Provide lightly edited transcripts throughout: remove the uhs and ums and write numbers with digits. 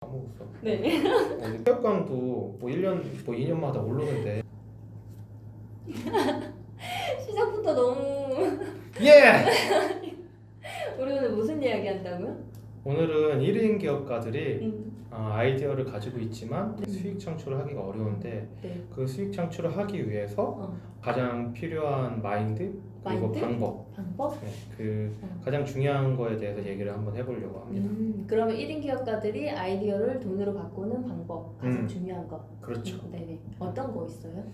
까먹었어. 네. 체육관도 뭐 1년, 뭐 2년마다 오르는데. 시작부터 너무 예! 우리 오늘 무슨 이야기 한다고요? 오늘은 1인 기업가들이 음. 아이디어를 가지고 있지만 네. 수익 창출을 하기가 어려운데 네. 그 수익 창출을 하기 위해서 가장 필요한 마인드 그리고 마인드? 방법 방법? 네, 그 가장 중요한 거에 대해서 얘기를 한번 해보려고 합니다. 그러면 1인 기업가들이 아이디어를 돈으로 바꾸는 방법 가장 중요한 거. 그렇죠. 네네. 어떤 거 있어요?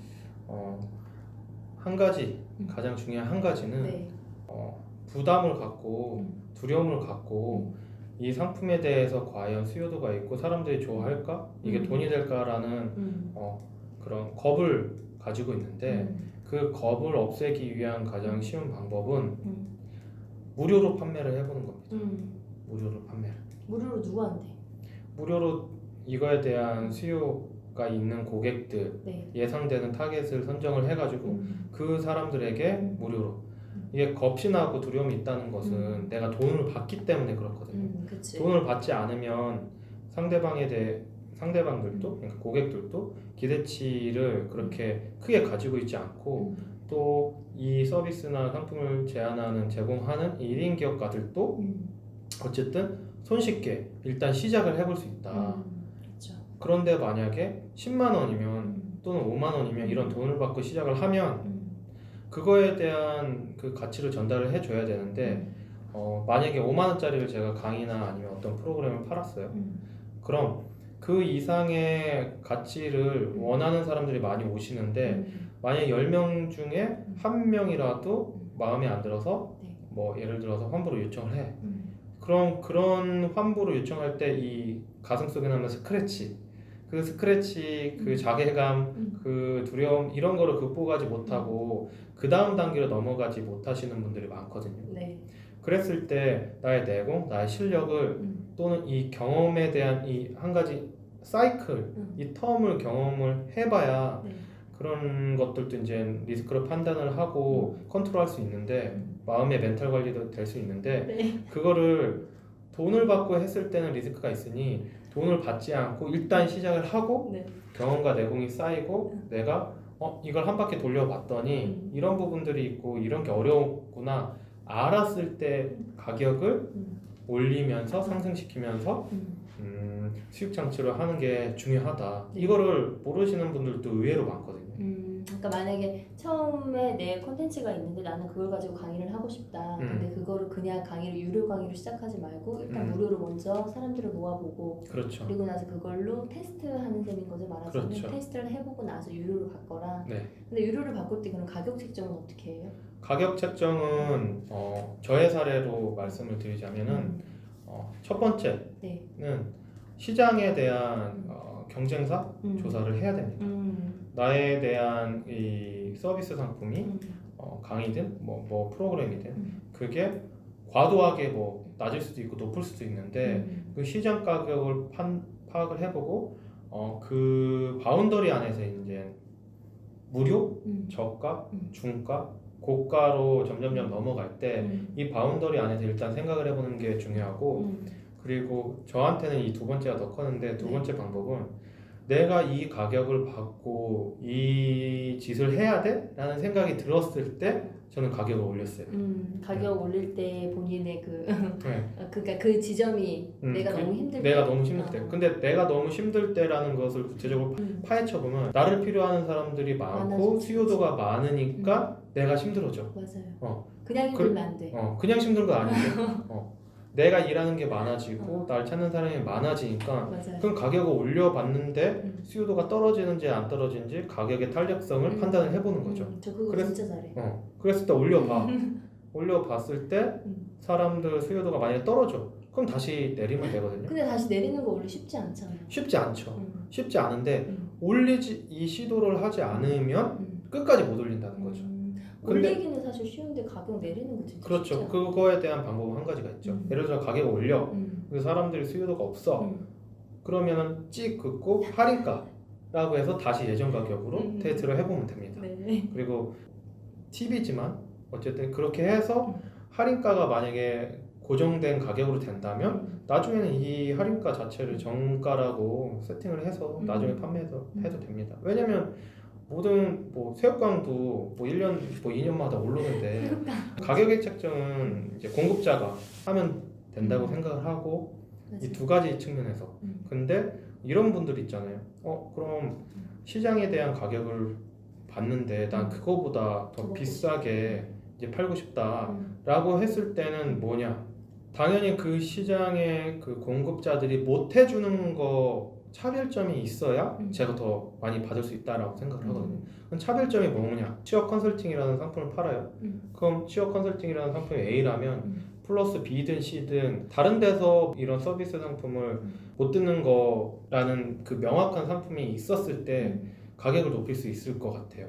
한 가지 가장 중요한 한 가지는 네. 부담을 갖고 두려움을 갖고 이 상품에 대해서 과연 수요도가 있고 사람들이 좋아할까? 이게 돈이 될까라는 그런 겁을 가지고 있는데 그 겁을 없애기 위한 가장 쉬운 방법은 무료로 판매를 해보는 겁니다. 무료로 판매를. 무료로 누구한테? 무료로 이거에 대한 수요가 있는 고객들 네. 예상되는 타겟을 선정을 해가지고 그 사람들에게 무료로 이게 겁이 나고 두려움이 있다는 것은 내가 돈을 받기 때문에 그렇거든요. 그치. 돈을 받지 않으면 상대방들도 그러니까 고객들도 기대치를 그렇게 크게 가지고 있지 않고 또 이 서비스나 상품을 제공하는 1인 기업가들도 어쨌든 손쉽게 일단 시작을 해볼 수 있다. 그렇죠. 그런데 만약에 10만 원이면 또는 5만 원이면 이런 돈을 받고 시작을 하면 그거에 대한 그 가치를 전달을 해줘야 되는데 만약에 5만 원짜리를 제가 강의나 아니면 어떤 프로그램을 팔았어요. 그럼 그 이상의 가치를 원하는 사람들이 많이 오시는데 만약 10명 중에 한 명이라도 마음에 안 들어서 뭐 예를 들어서 환불을 요청을 해. 그럼 그런 환불을 요청할 때 이 가슴속에 남는 스크래치 그 자괴감 그 두려움 이런 거를 극복하지 못하고 그 다음 단계로 넘어가지 못하시는 분들이 많거든요. 네. 그랬을 때 나의 내공, 나의 실력을 또는 이 경험에 대한 이 한 가지 사이클, 이 텀을 경험을 해봐야 그런 것들도 이제 리스크로 판단을 하고 컨트롤할 수 있는데 마음의 멘탈 관리도 될 수 있는데 그거를 돈을 받고 했을 때는 리스크가 있으니 돈을 받지 않고 일단 시작을 하고 경험과 내공이 쌓이고 내가 이걸 한 바퀴 돌려봤더니 이런 부분들이 있고 이런 게 어려웠구나 알았을 때 가격을 올리면서 상승시키면서 수익 창출을 하는 게 중요하다. 이거를 모르시는 분들도 의외로 많거든요. 그러니까 만약에 처음에 내 콘텐츠가 있는데 나는 그걸 가지고 강의를 하고 싶다. 근데 그거를 그냥 유료 강의로 시작하지 말고 일단 무료로 먼저 사람들을 모아보고 그렇죠. 그리고 나서 그걸로 테스트하는 셈인 거죠. 말하자면 그렇죠. 테스트를 해보고 나서 유료로 바꿔라. 네. 근데 유료를 바꿀 때 그럼 가격 책정은 어떻게 해요? 가격 책정은 저의 사례로 말씀을 드리자면은 첫 번째는 시장에 대한 경쟁사 조사를 해야 됩니다. 나에 대한 이 서비스 상품이 강의든 뭐 프로그램이든 그게 과도하게 뭐 낮을 수도 있고 높을 수도 있는데 그 시장 가격을 파악을 해보고 그 바운더리 안에서 이제 무료, 저가, 중가, 고가로 점점점 넘어갈 때 이 바운더리 안에서 일단 생각을 해보는 게 중요하고 그리고 저한테는 이 두 번째가 더 컸는데 두 번째 방법은 내가 이 가격을 받고 이 짓을 해야 돼? 라는 생각이 들었을 때 저는 가격을 올렸어요. 가격 올릴 때 본인의 네. 그러니까 그 지점이 내가 너무 힘들 때. 내가 너무 힘들 때. 근데 내가 너무 힘들 때라는 것을 구체적으로 파헤쳐보면 나를 필요하는 사람들이 많고 수요도가 많으니까 내가 힘들어져. 맞아요. 그냥 힘들면 안 돼. 그냥 힘든 거 아닌데. 내가 일하는 게 많아지고 날 찾는 사람이 많아지니까 맞아요. 그럼 가격을 올려봤는데 수요도가 떨어지는지 안 떨어지는지 가격의 탄력성을 판단을 해보는 거죠. 저 그거 진짜 잘해. 그랬을 때 올려봐. 올려봤을 때 사람들 수요도가 만약에 떨어져. 그럼 다시 내리면 되거든요. 근데 다시 내리는 거 원래 쉽지 않잖아요. 쉽지 않죠. 쉽지 않은데 이 시도를 하지 않으면 끝까지 못 올린다는 거죠. 올리기는 사실 쉬운데 가격 내리는 거 진짜 그렇죠. 쉽지 않아요. 그거에 대한 방법은 한 가지가 있죠. 예를 들어 가격을 올려. 그 사람들이 수요도가 없어. 그러면은 찍 긋고 할인가라고 해서 다시 예전 가격으로 테스트를 해보면 됩니다. 그리고 팁이지만 어쨌든 그렇게 해서 할인가가 만약에 고정된 가격으로 된다면 나중에는 이 할인가 자체를 정가라고 세팅을 해서 나중에 판매해도 해도 됩니다. 왜냐면 모든 뭐 새우깡도 뭐 1년 뭐 2년마다 오르는데 가격의 책정은 이제 공급자가 하면 된다고 생각을 하고 이 두 가지 측면에서 근데 이런 분들 있잖아요. 그럼 시장에 대한 가격을 봤는데 난 그거보다 더 비싸게 이제 팔고 싶다라고 했을 때는 뭐냐? 당연히 그 시장의 그 공급자들이 못 해주는 거 차별점이 있어야 제가 더 많이 받을 수 있다라고 생각을 하거든요. 그럼 차별점이 뭐냐? 취업 컨설팅이라는 상품을 팔아요. 그럼 취업 컨설팅이라는 상품이 A라면 플러스 B든 C든 다른 데서 이런 서비스 상품을 못 듣는 거라는 그 명확한 상품이 있었을 때 가격을 높일 수 있을 것 같아요.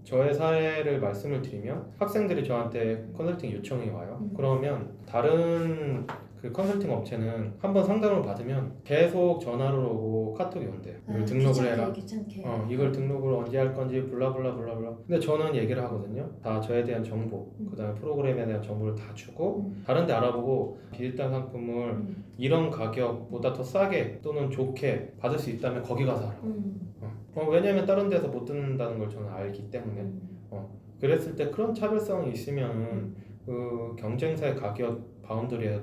저의 사례를 말씀을 드리면 학생들이 저한테 컨설팅 요청이 와요. 그러면 다른 그 컨설팅 업체는 한번 상담을 받으면 계속 전화를 오고 카톡이 온대요. 이걸 등록을 해라. 귀찮게. 이걸 등록을 언제 할 건지 블라블라 블라블라. 근데 저는 얘기를 하거든요. 다 저에 대한 정보, 그다음에 프로그램에 대한 정보를 다 주고 다른 데 알아보고 비슷한 상품을 이런 가격보다 더 싸게 또는 좋게 받을 수 있다면 거기 가서 하라고. 왜냐면 다른 데서 못 듣는다는 걸 저는 알기 때문에. 그랬을 때 그런 차별성이 있으면 그 경쟁사의 가격 바운더리에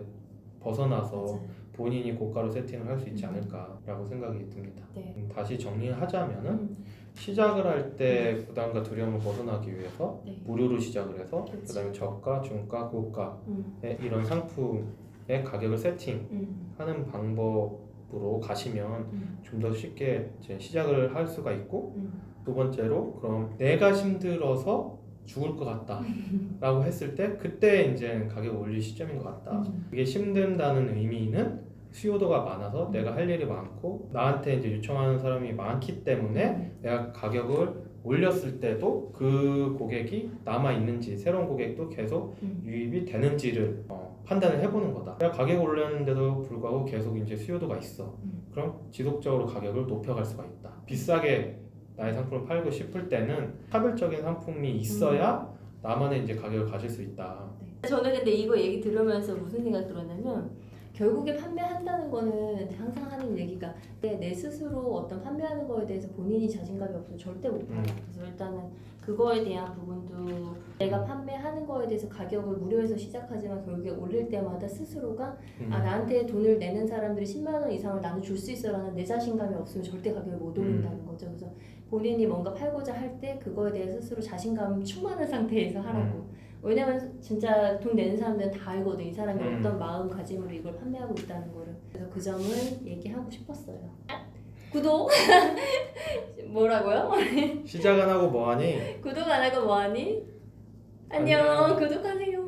벗어나서 맞아요. 본인이 고가로 세팅을 할 수 있지 않을까라고 생각이 듭니다. 네. 다시 정리하자면은 시작을 할 때 부담과 두려움을 벗어나기 위해서 무료로 시작을 해서 그다음에 저가, 중가, 고가의 이런 상품의 가격을 세팅하는 방법으로 가시면 좀 더 쉽게 이제 시작을 할 수가 있고 두 번째로 그럼 내가 힘들어서 죽을 것 같다 라고 했을 때 그때 이제 가격을 올릴 시점인 것 같다. 이게 힘든다는 의미는 수요도가 많아서 내가 할 일이 많고 나한테 이제 요청하는 사람이 많기 때문에 내가 가격을 올렸을 때도 그 고객이 남아 있는지 새로운 고객도 계속 유입이 되는지를 판단을 해보는 거다. 내가 가격을 올렸는데도 불구하고 계속 이제 수요도가 있어. 그럼 지속적으로 가격을 높여갈 수가 있다. 비싸게 나의 상품을 팔고 싶을 때는 차별적인 상품이 있어야 나만의 이제 가격을 가질 수 있다. 저는 근데 이거 얘기 들으면서 무슨 생각 들었냐면 결국에 판매한다는 거는 항상 하는 얘기가 내 스스로 어떤 판매하는 거에 대해서 본인이 자신감이 없으면 절대 못 팔아요. 그래서 일단은 그거에 대한 부분도 내가 판매하는 거에 대해서 가격을 무료에서 시작하지만 결국에 올릴 때마다 스스로가 나한테 돈을 내는 사람들이 10만 원 이상을 나는 줄 수 있어라는 내 자신감이 없으면 절대 가격을 못 올린다는 거죠. 그래서 본인이 뭔가 팔고자 할 때 그거에 대해 스스로 자신감 충만한 상태에서 하라고. 왜냐면 진짜 돈 내는 사람들은 다 알거든. 이 사람이 어떤 마음가짐으로 이걸 판매하고 있다는 거를. 그래서 그 점을 얘기하고 싶었어요. 구독! 뭐라고요? 시작 안 하고 뭐하니? 구독 안 하고 뭐하니? 안녕. 구독하세요.